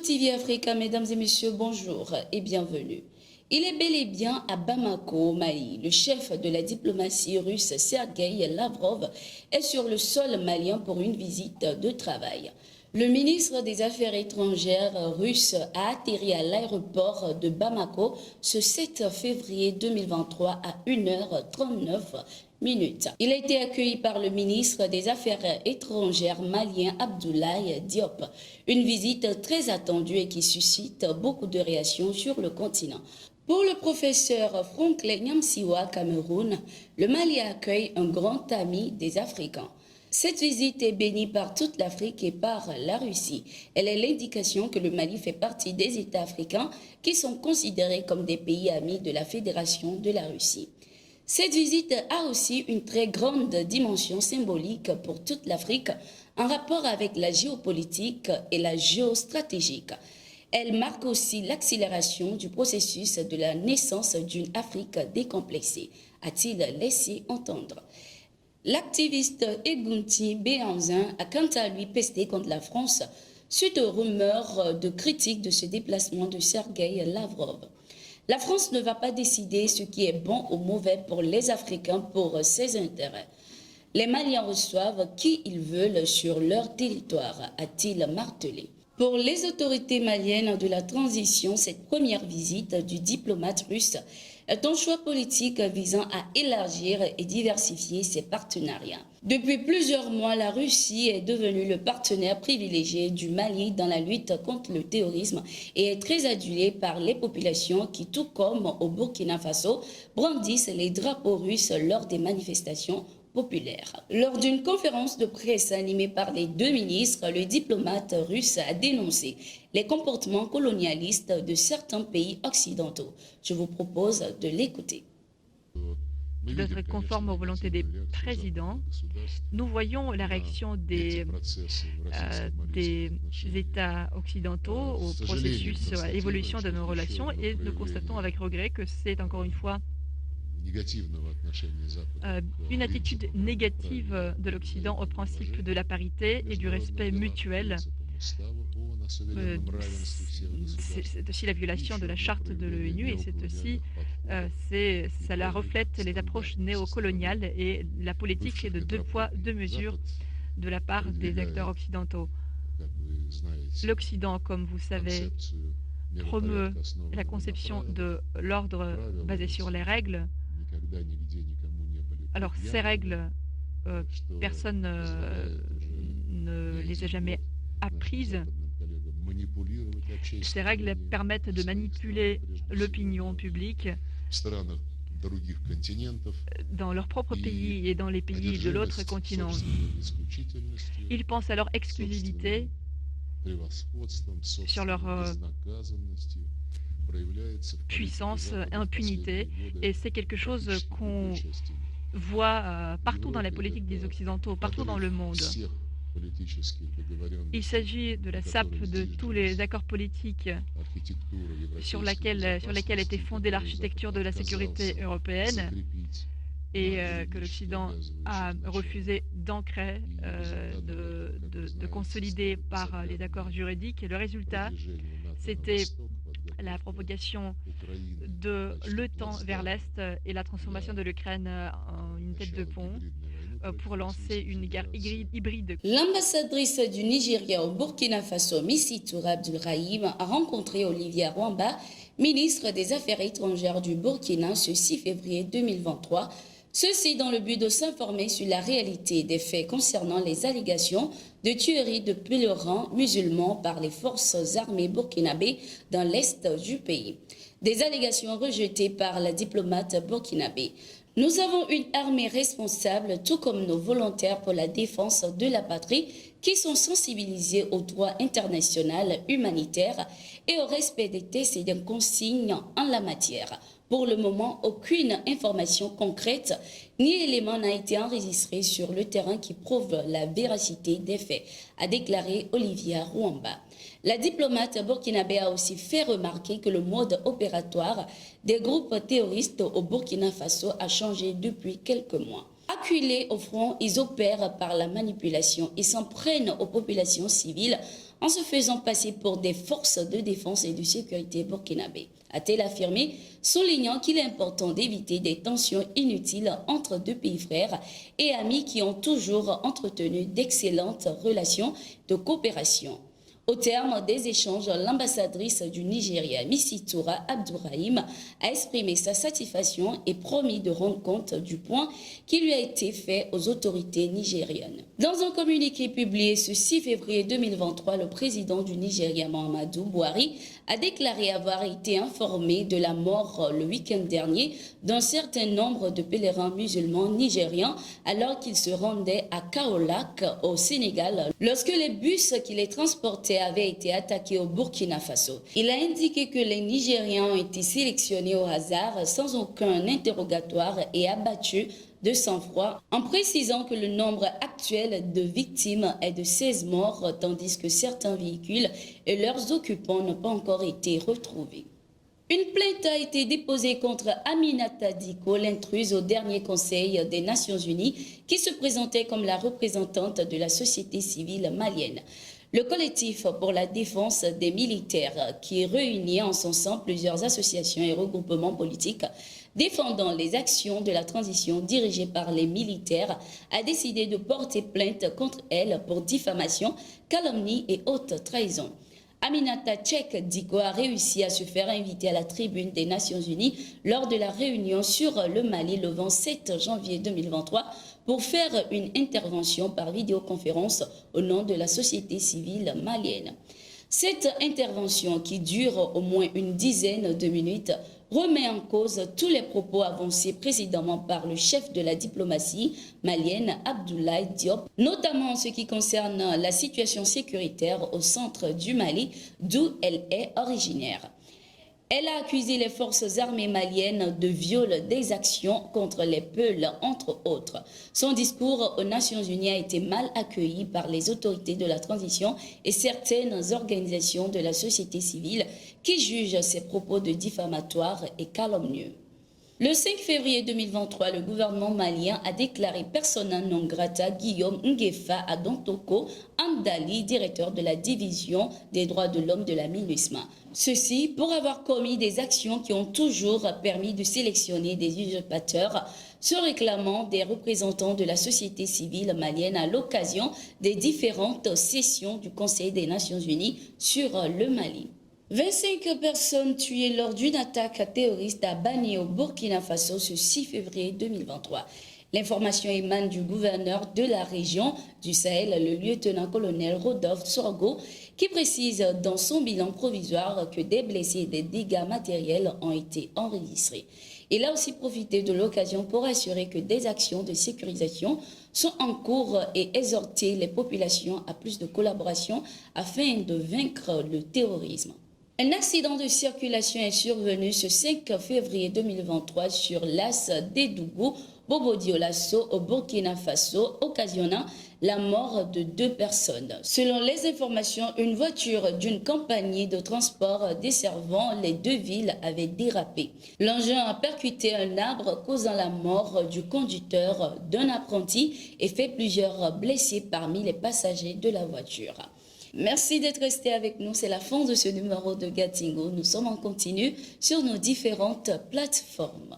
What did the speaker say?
TV Africa, mesdames et messieurs, bonjour et bienvenue. Il est bel et bien à Bamako, au Mali. Le chef de la diplomatie russe, Sergueï Lavrov, est sur le sol malien pour une visite de travail. Le ministre des Affaires étrangères russe a atterri à l'aéroport de Bamako ce 7 février 2023 à 1h39. Il a été accueilli par le ministre des Affaires étrangères malien Abdoulaye Diop. Une visite très attendue et qui suscite beaucoup de réactions sur le continent. Pour le professeur Franklin Nyamsiwa Cameroun, le Mali accueille un grand ami des Africains. Cette visite est bénie par toute l'Afrique et par la Russie. Elle est l'indication que le Mali fait partie des États africains qui sont considérés comme des pays amis de la Fédération de la Russie. Cette visite a aussi une très grande dimension symbolique pour toute l'Afrique en rapport avec la géopolitique et la géostratégique. Elle marque aussi l'accélération du processus de la naissance d'une Afrique décomplexée, a-t-il laissé entendre. L'activiste Egunti Béanzin a quant à lui pesté contre la France suite aux rumeurs de critiques de ce déplacement de Sergueï Lavrov. La France ne va pas décider ce qui est bon ou mauvais pour les Africains pour ses intérêts. Les Maliens reçoivent qui ils veulent sur leur territoire, a-t-il martelé. Pour les autorités maliennes de la transition, cette première visite du diplomate russe est un choix politique visant à élargir et diversifier ses partenariats. Depuis plusieurs mois, la Russie est devenue le partenaire privilégié du Mali dans la lutte contre le terrorisme et est très adulée par les populations qui, tout comme au Burkina Faso, brandissent les drapeaux russes lors des manifestations populaire. Lors d'une conférence de presse animée par les deux ministres, le diplomate russe a dénoncé les comportements colonialistes de certains pays occidentaux. Je vous propose de l'écouter. D'être conforme aux volontés des présidents, nous voyons la réaction des États occidentaux au processus, à l'évolution de nos relations et nous constatons avec regret que c'est encore une fois une attitude négative de l'Occident au principe de la parité et du respect mutuel. C'est aussi la violation de la charte de l'ONU et c'est aussi, cela reflète les approches néocoloniales et la politique de deux poids, deux mesures de la part des acteurs occidentaux. L'Occident, comme vous savez, promeut la conception de l'ordre basé sur les règles. Alors, ces règles, personne ne les a jamais apprises. Ces règles permettent de manipuler l'opinion publique dans leur propre pays et dans les pays de l'autre continent. Ils pensent à leur exclusivité, sur leur puissance, impunité, et c'est quelque chose qu'on voit partout dans la politique des Occidentaux, partout dans le monde. Il s'agit de la sape de tous les accords politiques sur lesquels était fondée l'architecture de la sécurité européenne et que l'Occident a refusé d'ancrer, de consolider par les accords juridiques. Et le résultat, c'était la propagation de l'OTAN vers l'Est et la transformation de l'Ukraine en une tête de pont pour lancer une guerre hybride. L'ambassadrice du Nigeria au Burkina Faso, Missy Toure Abdulrahim, a rencontré Olivier Rwamba, ministre des Affaires étrangères du Burkina, ce 6 février 2023. Ceci dans le but de s'informer sur la réalité des faits concernant les allégations de tuerie de pèlerins musulmans par les forces armées burkinabées dans l'est du pays. Des allégations rejetées par la diplomate burkinabé. Nous avons une armée responsable, tout comme nos volontaires pour la défense de la patrie, qui sont sensibilisés au droit international humanitaire et au respect des tests et des consignes en la matière. Pour le moment, aucune information concrète ni élément n'a été enregistré sur le terrain qui prouve la véracité des faits, a déclaré Olivier Rwamba. La diplomate burkinabé a aussi fait remarquer que le mode opératoire des groupes terroristes au Burkina Faso a changé depuis quelques mois. Acculés au front, ils opèrent par la manipulation et s'en prennent aux populations civiles en se faisant passer pour des forces de défense et de sécurité burkinabées, a-t-elle affirmé, soulignant qu'il est important d'éviter des tensions inutiles entre deux pays frères et amis qui ont toujours entretenu d'excellentes relations de coopération. Au terme des échanges, l'ambassadrice du Nigeria, Missy Toura Abdourahim, a exprimé sa satisfaction et promis de rendre compte du point qui lui a été fait aux autorités nigériennes. Dans un communiqué publié ce 6 février 2023, le président du Nigeria, Muhammadu Buhari, a déclaré avoir été informé de la mort le week-end dernier d'un certain nombre de pèlerins musulmans nigérians alors qu'ils se rendaient à Kaolack au Sénégal lorsque les bus qui les transportaient avaient été attaqués au Burkina Faso. Il a indiqué que les Nigériens ont été sélectionnés au hasard sans aucun interrogatoire et abattus de sang-froid, en précisant que le nombre actuel de victimes est de 16 morts, tandis que certains véhicules et leurs occupants n'ont pas encore été retrouvés. Une plainte a été déposée contre Aminata Diko, l'intruse au dernier Conseil des Nations Unies, qui se présentait comme la représentante de la société civile malienne. Le collectif pour la défense des militaires, qui réunit en son sein plusieurs associations et regroupements politiques défendant les actions de la transition dirigées par les militaires, a décidé de porter plainte contre elle pour diffamation, calomnie et haute trahison. Aminata Tchek Diko a réussi à se faire inviter à la tribune des Nations Unies lors de la réunion sur le Mali le 27 janvier 2023 pour faire une intervention par vidéoconférence au nom de la société civile malienne. Cette intervention, qui dure au moins une dizaine de minutes, remet en cause tous les propos avancés précédemment par le chef de la diplomatie malienne, Abdoulaye Diop, notamment en ce qui concerne la situation sécuritaire au centre du Mali, d'où elle est originaire. Elle a accusé les forces armées maliennes de viol d'exactions contre les Peuls, entre autres. Son discours aux Nations Unies a été mal accueilli par les autorités de la transition et certaines organisations de la société civile qui jugent ses propos de diffamatoires et calomnieux. Le 5 février 2023, le gouvernement malien a déclaré persona non grata Guillaume Nguefa Adontoko Andali, directeur de la division des droits de l'homme de la MINUSMA. Ceci pour avoir commis des actions qui ont toujours permis de sélectionner des usurpateurs, se réclamant des représentants de la société civile malienne à l'occasion des différentes sessions du Conseil des Nations Unies sur le Mali. 25 personnes tuées lors d'une attaque terroriste à Bani au Burkina Faso ce 6 février 2023. L'information émane du gouverneur de la région du Sahel, le lieutenant-colonel Rodolphe Sorgo, qui précise dans son bilan provisoire que des blessés et des dégâts matériels ont été enregistrés. Il a aussi profité de l'occasion pour assurer que des actions de sécurisation sont en cours et exhorter les populations à plus de collaboration afin de vaincre le terrorisme. Un accident de circulation est survenu ce 5 février 2023 sur l'As d'Edougou, Bobo-Dioulasso au Burkina Faso, occasionnant la mort de 2 personnes. Selon les informations, une voiture d'une compagnie de transport desservant les 2 villes avait dérapé. L'engin a percuté un arbre, causant la mort du conducteur, d'un apprenti et fait plusieurs blessés parmi les passagers de la voiture. Merci d'être resté avec nous. C'est la fin de ce numéro de Gatingo. Nous sommes en continu sur nos différentes plateformes.